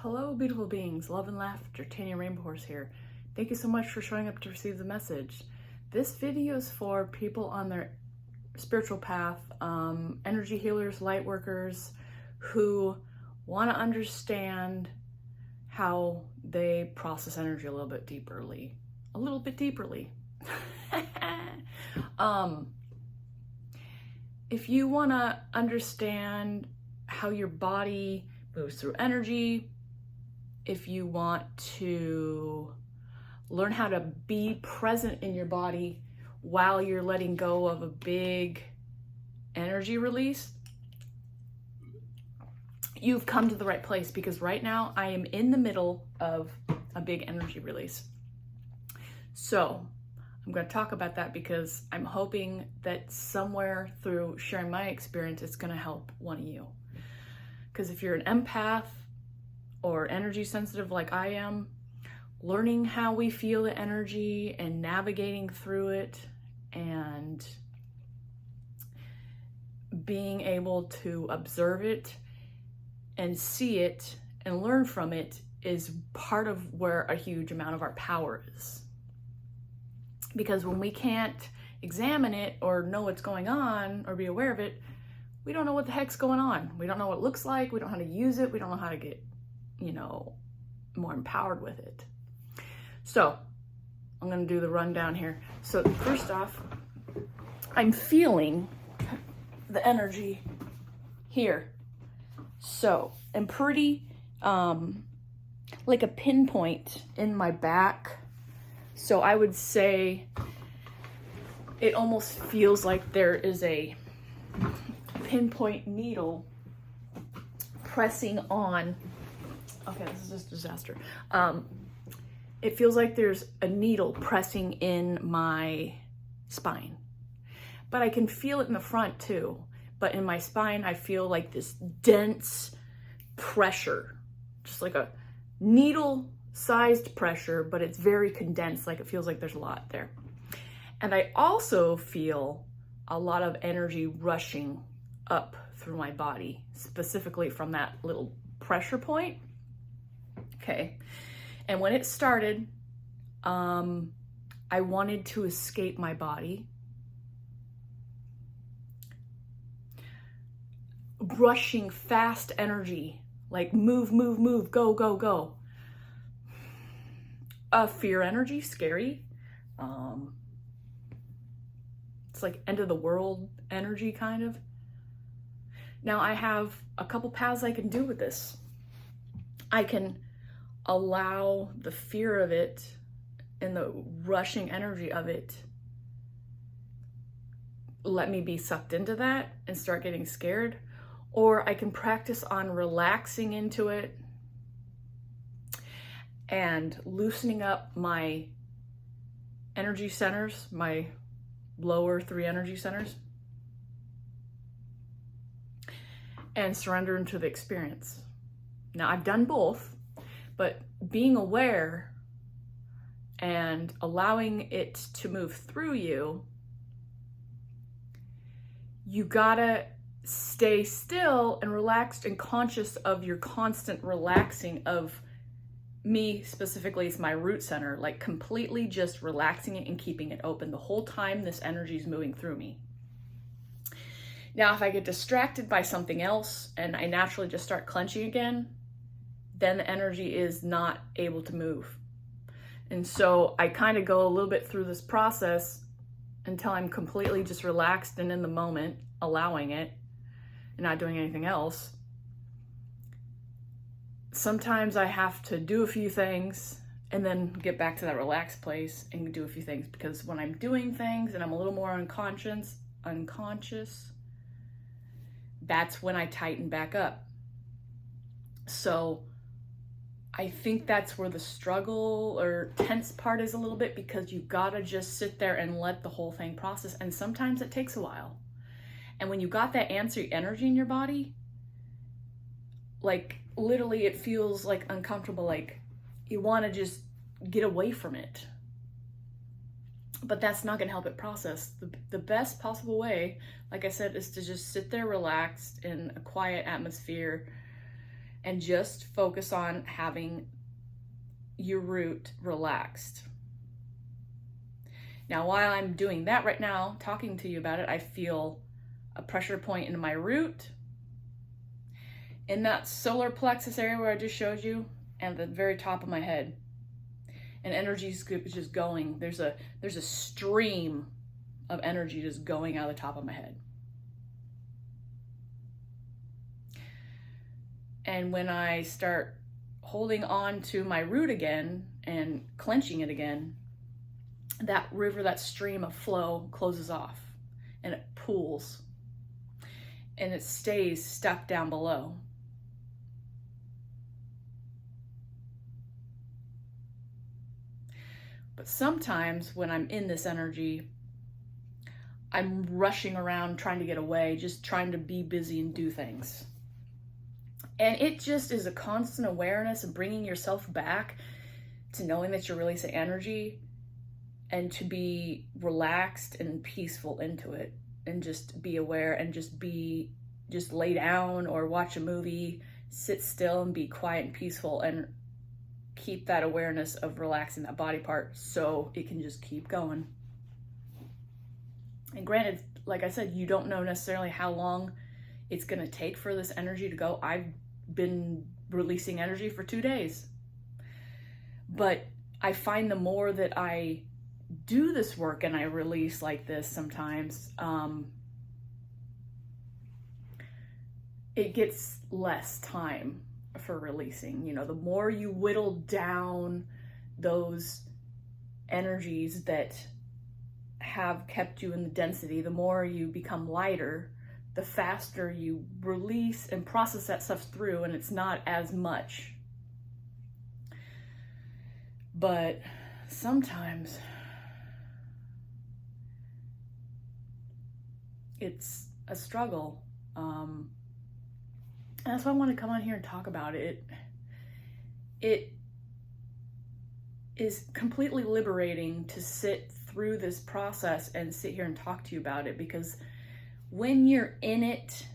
Hello, beautiful beings. Love and laughter. Tanya Rainbow Horse here. Thank you so much for showing up to receive the message. This video is for people on their spiritual path, energy healers, light workers, who want to understand how they process energy a little bit deeperly. If you want to understand how your body moves through energy, if you want to learn how to be present in your body while you're letting go of a big energy release, you've come to the right place, because right now I am in the middle of a big energy release. So I'm going to talk about that because I'm hoping that somewhere through sharing my experience, it's going to help one of you. Because if you're an empath or energy sensitive like I am, learning how we feel the energy and navigating through it and being able to observe it and see it and learn from it is part of where a huge amount of our power is. Because when we can't examine it or know what's going on or be aware of it, we don't know what the heck's going on. We don't know what it looks like. We don't know how to use it. We don't know how to get, more empowered with it. So I'm going to do the rundown here. So first off, I'm feeling the energy here. So I'm pretty like a pinpoint in my back. So I would say it almost feels like there is a pinpoint needle pressing on. Okay, this is just a disaster. It feels like there's a needle pressing in my spine, but I can feel it in the front too. But in my spine, I feel like this dense pressure, just like a needle-sized pressure, but it's very condensed. Like it feels like there's a lot there. And I also feel a lot of energy rushing up through my body, specifically from that little pressure point. Okay. And when it started, I wanted to escape my body. Rushing fast energy, like move, move, move, go, go, go. Fear energy, scary. It's like end of the world energy, kind of. Now I have a couple paths I can do with this. I can allow the fear of it and the rushing energy of it, let me be sucked into that and start getting scared. Or I can practice on relaxing into it and loosening up my energy centers, my lower 3 energy centers, and surrender into the experience. Now I've done both, but being aware and allowing it to move through you, you gotta stay still and relaxed and conscious of your constant relaxing of me. Specifically, it's my root center, like completely just relaxing it and keeping it open the whole time this energy is moving through me. Now, if I get distracted by something else and I naturally just start clenching again, then the energy is not able to move. And so I kind of go a little bit through this process until I'm completely just relaxed and in the moment, allowing it and not doing anything else. Sometimes I have to do a few things and then get back to that relaxed place and do a few things, because when I'm doing things and I'm a little more unconscious, that's when I tighten back up. So I think that's where the struggle or tense part is a little bit, because you gotta just sit there and let the whole thing process. And sometimes it takes a while. And when you got that answer energy in your body, like literally it feels like uncomfortable, like you wanna just get away from it. But that's not gonna help it process. The best possible way, like I said, is to just sit there relaxed in a quiet atmosphere and just focus on having your root relaxed. Now, while I'm doing that right now, talking to you about it, I feel a pressure point in my root, in that solar plexus area where I just showed you, and the very top of my head. And energy is just going. There's a stream of energy just going out of the top of my head. And when I start holding on to my root again and clenching it again, that river, that stream of flow closes off and it pools and it stays stuck down below. But sometimes when I'm in this energy, I'm rushing around trying to get away, just trying to be busy and do things. And it just is a constant awareness of bringing yourself back to knowing that you're releasing energy and to be relaxed and peaceful into it, and just be aware and just lay down or watch a movie, sit still and be quiet and peaceful, and keep that awareness of relaxing that body part so it can just keep going. And granted, like I said, you don't know necessarily how long it's going to take for this energy to go. I've been releasing energy for 2 days. But I find the more that I do this work and I release like this sometimes, it gets less time for releasing. You know, the more you whittle down those energies that have kept you in the density, the more you become lighter, the faster you release and process that stuff through, and it's not as much. But sometimes it's a struggle. And that's why I want to come on here and talk about it. It is completely liberating to sit through this process and sit here and talk to you about it, because when you're in it,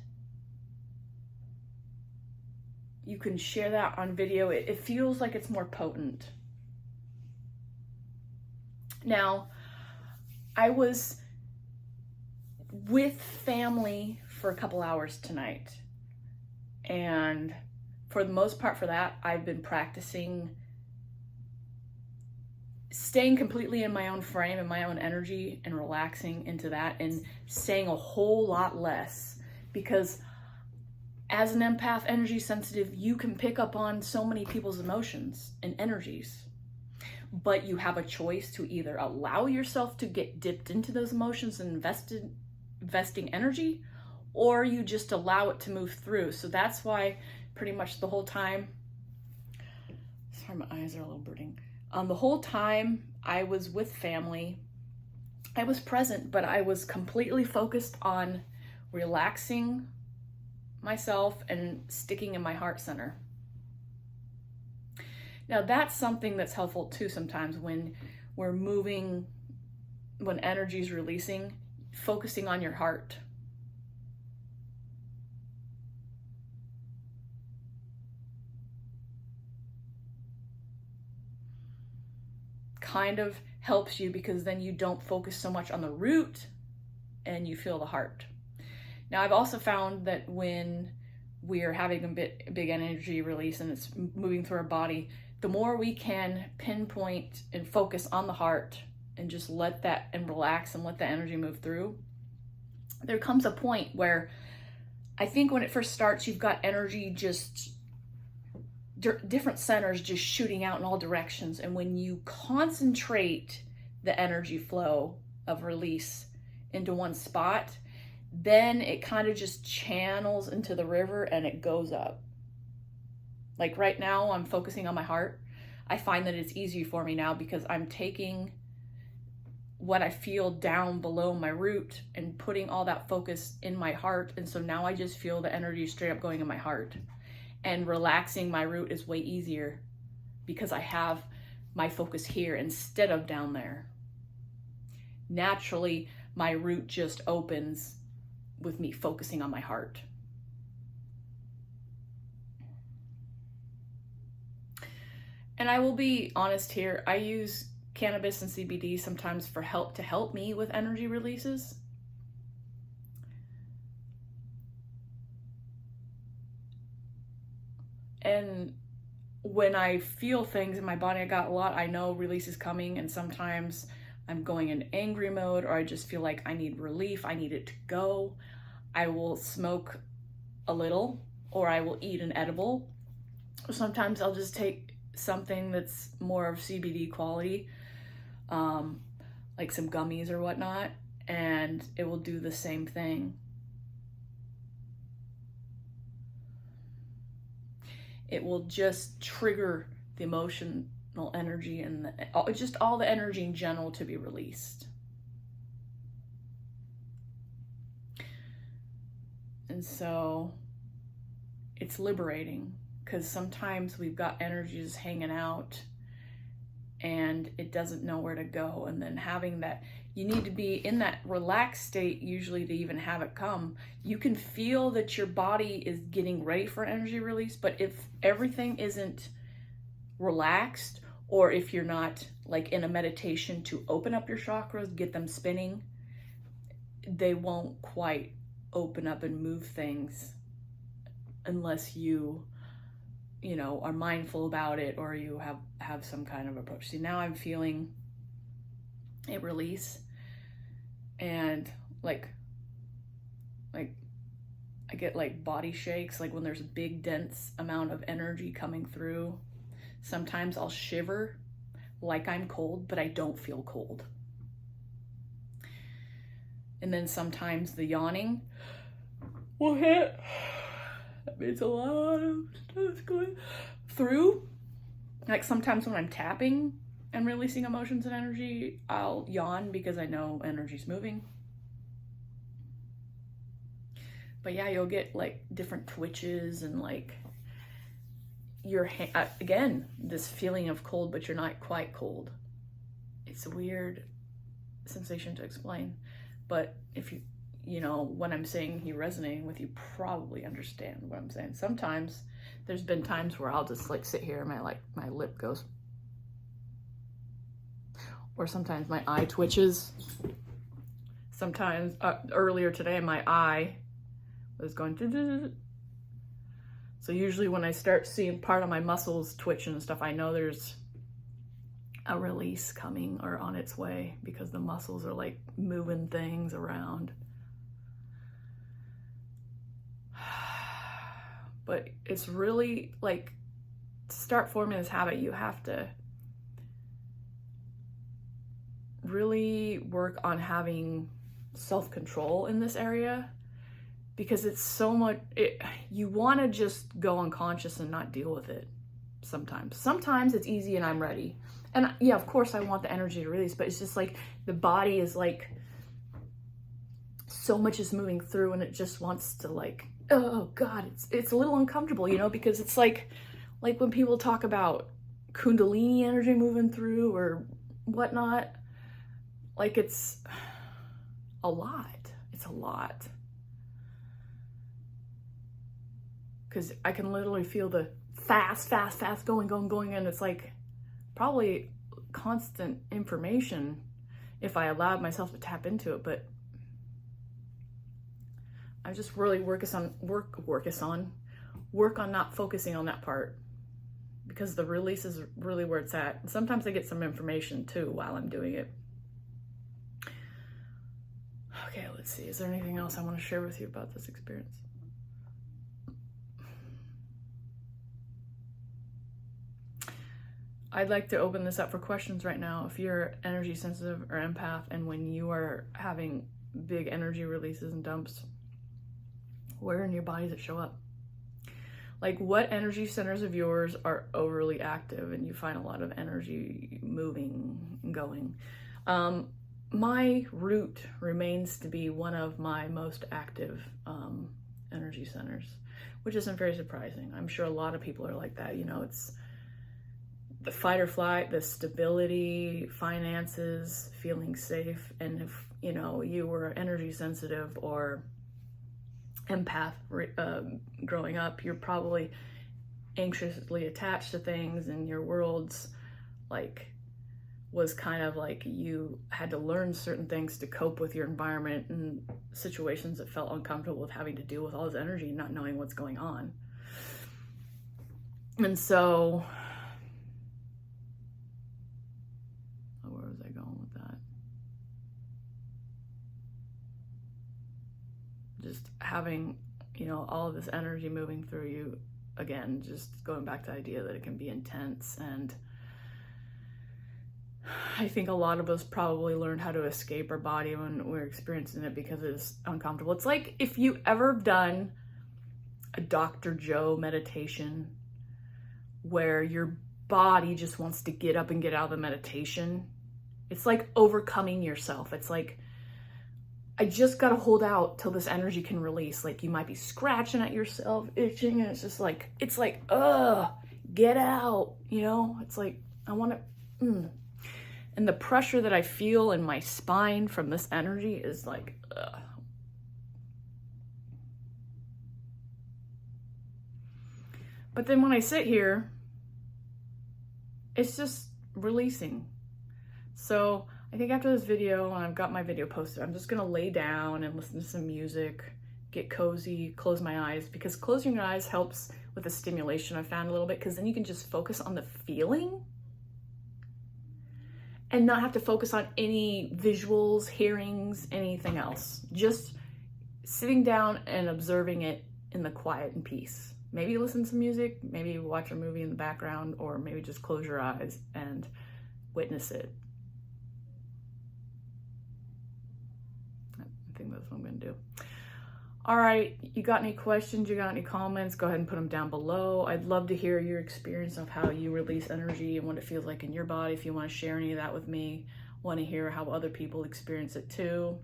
you can share that on video. It feels like it's more potent. Now, I was with family for a couple hours tonight, and for the most part for that, I've been practicing staying completely in my own frame and my own energy and relaxing into that and saying a whole lot less, because as an empath, energy sensitive, you can pick up on so many people's emotions and energies, but you have a choice to either allow yourself to get dipped into those emotions and investing energy, or you just allow it to move through. So that's why pretty much the whole time, sorry, my eyes are a little burning. The whole time I was with family, I was present, but I was completely focused on relaxing myself and sticking in my heart center. Now that's something that's helpful too sometimes when we're moving, when energy is releasing, focusing on your heart. Kind of helps you, because then you don't focus so much on the root and you feel the heart. Now, I've also found that when we are having a big energy release and it's moving through our body, the more we can pinpoint and focus on the heart and just let that and relax and let the energy move through, there comes a point where I think when it first starts, you've got energy just different centers just shooting out in all directions. And when you concentrate the energy flow of release into one spot, then it kind of just channels into the river and it goes up. Like right now, I'm focusing on my heart. I find that it's easy for me now because I'm taking what I feel down below my root and putting all that focus in my heart. And so now I just feel the energy straight up going in my heart. And relaxing my root is way easier because I have my focus here instead of down there. Naturally, my root just opens with me focusing on my heart. And I will be honest here, I use cannabis and CBD sometimes for help to help me with energy releases. And when I feel things in my body, I got a lot, I know release is coming, and sometimes I'm going in angry mode, or I just feel like I need relief, I need it to go. I will smoke a little, or I will eat an edible. Sometimes I'll just take something that's more of CBD quality, like some gummies or whatnot, and it will do the same thing. It will just trigger the emotional energy and just all the energy in general to be released. And so it's liberating, because sometimes we've got energy just hanging out and it doesn't know where to go. And then having that, you need to be in that relaxed state usually to even have it come. You can feel that your body is getting ready for energy release, but if everything isn't relaxed, or if you're not like in a meditation to open up your chakras, get them spinning, they won't quite open up and move things unless you know, are mindful about it, or you have some kind of approach. See, now I'm feeling it release, and like I get like body shakes, like when there's a big dense amount of energy coming through. Sometimes I'll shiver like I'm cold, but I don't feel cold. And then sometimes the yawning will hit. That means a lot of stuff going through. Like sometimes when I'm tapping and releasing emotions and energy, I'll yawn because I know energy's moving. But yeah, you'll get like different twitches and like your hand, again, this feeling of cold, but you're not quite cold. It's a weird sensation to explain, but if you know what I'm saying, you're resonating with, you probably understand what I'm saying. Sometimes there's been times where I'll just like sit here and my lip goes, or sometimes my eye twitches. Sometimes earlier today my eye was going. So usually when I start seeing part of my muscles twitch and stuff, I know there's a release coming or on its way, because the muscles are like moving things around. But it's really like, to start forming this habit, you have to really work on having self-control in this area, because it's so much, you want to just go unconscious and not deal with it sometimes it's easy and I'm ready, and yeah, of course I want the energy to release, but it's just like the body is like, so much is moving through and it just wants to like, oh God, it's a little uncomfortable, you know, because it's like when people talk about Kundalini energy moving through or whatnot, like it's a lot. Because I can literally feel the fast going, and it's like probably constant information if I allowed myself to tap into it, but I just really work on not focusing on that part, because the release is really where it's at. And sometimes I get some information too while I'm doing it. Okay, let's see. Is there anything else I want to share with you about this experience? I'd like to open this up for questions right now. If you're energy sensitive or empath, and when you are having big energy releases and dumps, where in your body does it show up? Like, what energy centers of yours are overly active and you find a lot of energy moving and going? My root remains to be one of my most active energy centers, which isn't very surprising. I'm sure a lot of people are like that. You know, it's the fight or flight, the stability, finances, feeling safe. And if, you know, you were energy sensitive or empath growing up, you're probably anxiously attached to things, and your world's like was kind of like you had to learn certain things to cope with your environment and situations that felt uncomfortable with having to deal with all this energy and not knowing what's going on. And so, where was I going with that? Just having, you know, all of this energy moving through you, again, just going back to the idea that it can be intense. And I think a lot of us probably learned how to escape our body when we're experiencing it because it's uncomfortable. It's like if you ever done a Dr. Joe meditation where your body just wants to get up and get out of the meditation. It's like overcoming yourself. It's like, I just gotta hold out till this energy can release. Like you might be scratching at yourself, itching, and it's just like, ugh, get out, you know? It's like, I wanna, And the pressure that I feel in my spine from this energy is like, ugh. But then when I sit here, it's just releasing. So I think after this video, and I've got my video posted, I'm just gonna lay down and listen to some music, get cozy, close my eyes, because closing your eyes helps with the stimulation I found a little bit, because then you can just focus on the feeling and not have to focus on any visuals, hearings, anything else. Just sitting down and observing it in the quiet and peace. Maybe listen to music, maybe watch a movie in the background, or maybe just close your eyes and witness it. I think that's what I'm gonna do. All right, you got any questions, you got any comments, go ahead and put them down below. I'd love to hear your experience of how you release energy and what it feels like in your body. If you wanna share any of that with me, wanna hear how other people experience it too.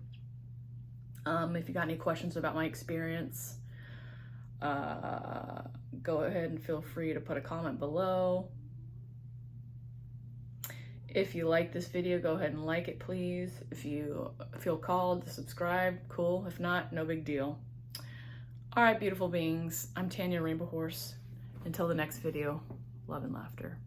If you got any questions about my experience, go ahead and feel free to put a comment below. If you like this video, go ahead and like it, please. If you feel called to subscribe, cool. If not, no big deal. All right, beautiful beings. I'm Tanya Rainbow Horse. Until the next video, love and laughter.